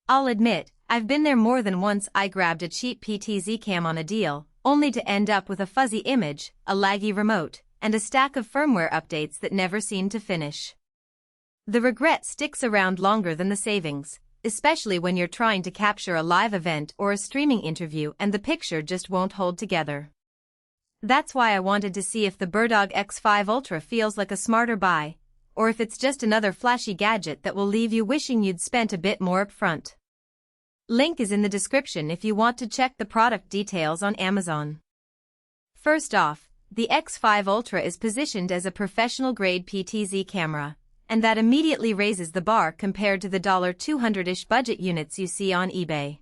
I'll admit, I've been there more than once. I grabbed a cheap PTZ cam on a deal, only to end up with a fuzzy image, a laggy remote, and a stack of firmware updates that never seemed to finish. The regret sticks around longer than the savings, especially when you're trying to capture a live event or a streaming interview and the picture just won't hold together. That's why I wanted to see if the BirdDog X5 Ultra feels like a smarter buy, or if it's just another flashy gadget that will leave you wishing you'd spent a bit more upfront. Link is in the description if you want to check the product details on Amazon. First off, the X5 Ultra is positioned as a professional-grade PTZ camera, and that immediately raises the bar compared to the $200-ish budget units you see on eBay.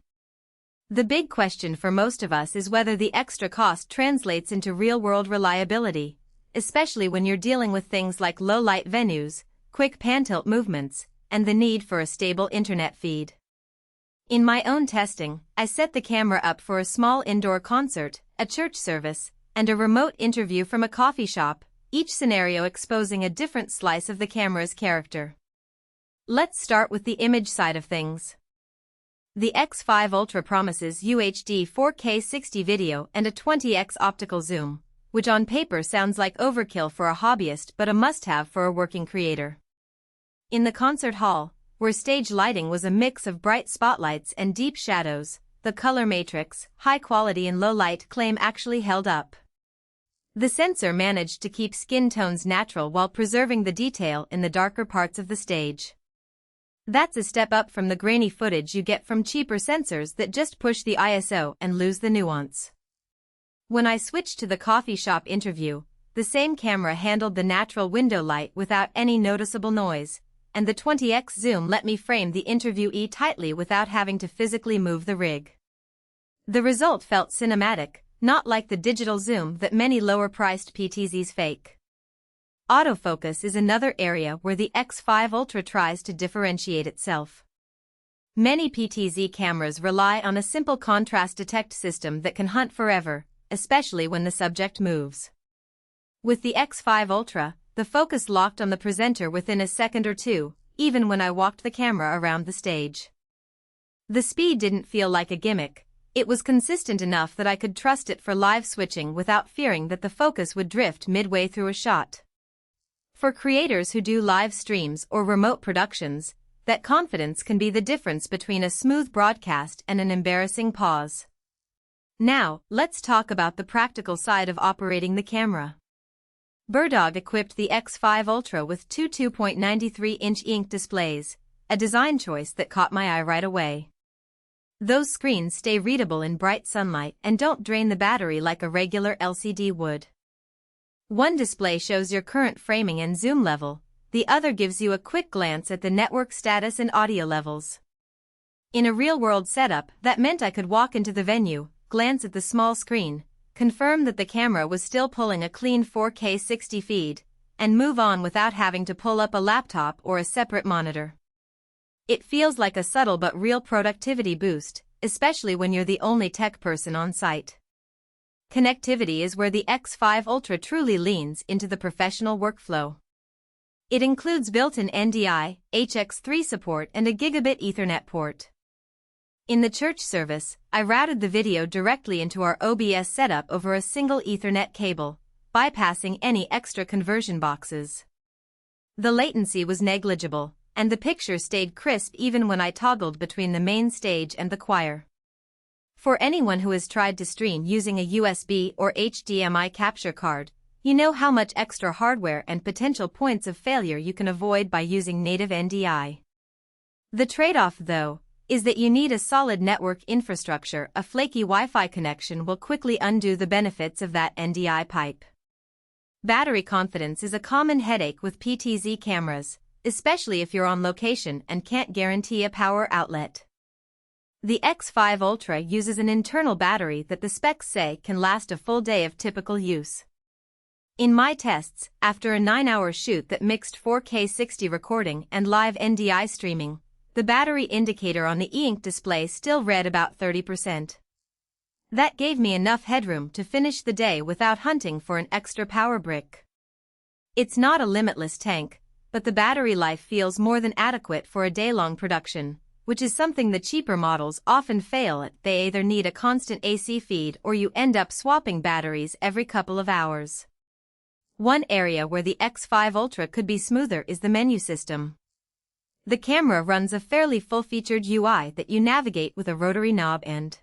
The big question for most of us is whether the extra cost translates into real-world reliability, especially when you're dealing with things like low-light venues, quick pan-tilt movements, and the need for a stable internet feed. In my own testing, I set the camera up for a small indoor concert, a church service, and a remote interview from a coffee shop, each scenario exposing a different slice of the camera's character. Let's start with the image side of things. The X5 Ultra promises UHD 4K 60 video and a 20x optical zoom, which on paper sounds like overkill for a hobbyist but a must-have for a working creator. In the concert hall, where stage lighting was a mix of bright spotlights and deep shadows, the color matrix, high quality and low light claim actually held up. The sensor managed to keep skin tones natural while preserving the detail in the darker parts of the stage. That's a step up from the grainy footage you get from cheaper sensors that just push the ISO and lose the nuance. When I switched to the coffee shop interview, the same camera handled the natural window light without any noticeable noise, and the 20x zoom let me frame the interviewee tightly without having to physically move the rig. The result felt cinematic, not like the digital zoom that many lower-priced PTZs fake. Autofocus is another area where the X5 Ultra tries to differentiate itself. Many PTZ cameras rely on a simple contrast detect system that can hunt forever, especially when the subject moves. With the X5 Ultra, the focus locked on the presenter within a second or two, even when I walked the camera around the stage. The speed didn't feel like a gimmick. It was consistent enough that I could trust it for live switching without fearing that the focus would drift midway through a shot. For creators who do live streams or remote productions, that confidence can be the difference between a smooth broadcast and an embarrassing pause. Now, let's talk about the practical side of operating the camera. BirdDog equipped the X5 Ultra with two 2.93-inch EInk displays, a design choice that caught my eye right away. Those screens stay readable in bright sunlight and don't drain the battery like a regular LCD would. One display shows your current framing and zoom level, the other gives you a quick glance at the network status and audio levels. In a real-world setup, that meant I could walk into the venue, glance at the small screen, confirm that the camera was still pulling a clean 4K 60 feed, and move on without having to pull up a laptop or a separate monitor. It feels like a subtle but real productivity boost, especially when you're the only tech person on site. Connectivity is where the X5 Ultra truly leans into the professional workflow. It includes built-in NDI, HX3 support and a Gigabit Ethernet port. In the church service, I routed the video directly into our OBS setup over a single Ethernet cable, bypassing any extra conversion boxes. The latency was negligible, and the picture stayed crisp even when I toggled between the main stage and the choir. For anyone who has tried to stream using a USB or HDMI capture card, you know how much extra hardware and potential points of failure you can avoid by using native NDI. The trade-off, though, is that you need a solid network infrastructure. A flaky Wi-Fi connection will quickly undo the benefits of that NDI pipe. Battery confidence is a common headache with PTZ cameras, especially if you're on location and can't guarantee a power outlet. The X5 Ultra uses an internal battery that the specs say can last a full day of typical use. In my tests, after a 9-hour shoot that mixed 4K 60 recording and live NDI streaming, the battery indicator on the EInk display still read about 30%. That gave me enough headroom to finish the day without hunting for an extra power brick. It's not a limitless tank, but the battery life feels more than adequate for a day-long production, which is something the cheaper models often fail at. They either need a constant AC feed or you end up swapping batteries every couple of hours. One area where the X5 Ultra could be smoother is the menu system. The camera runs a fairly full-featured UI that you navigate with a rotary knob and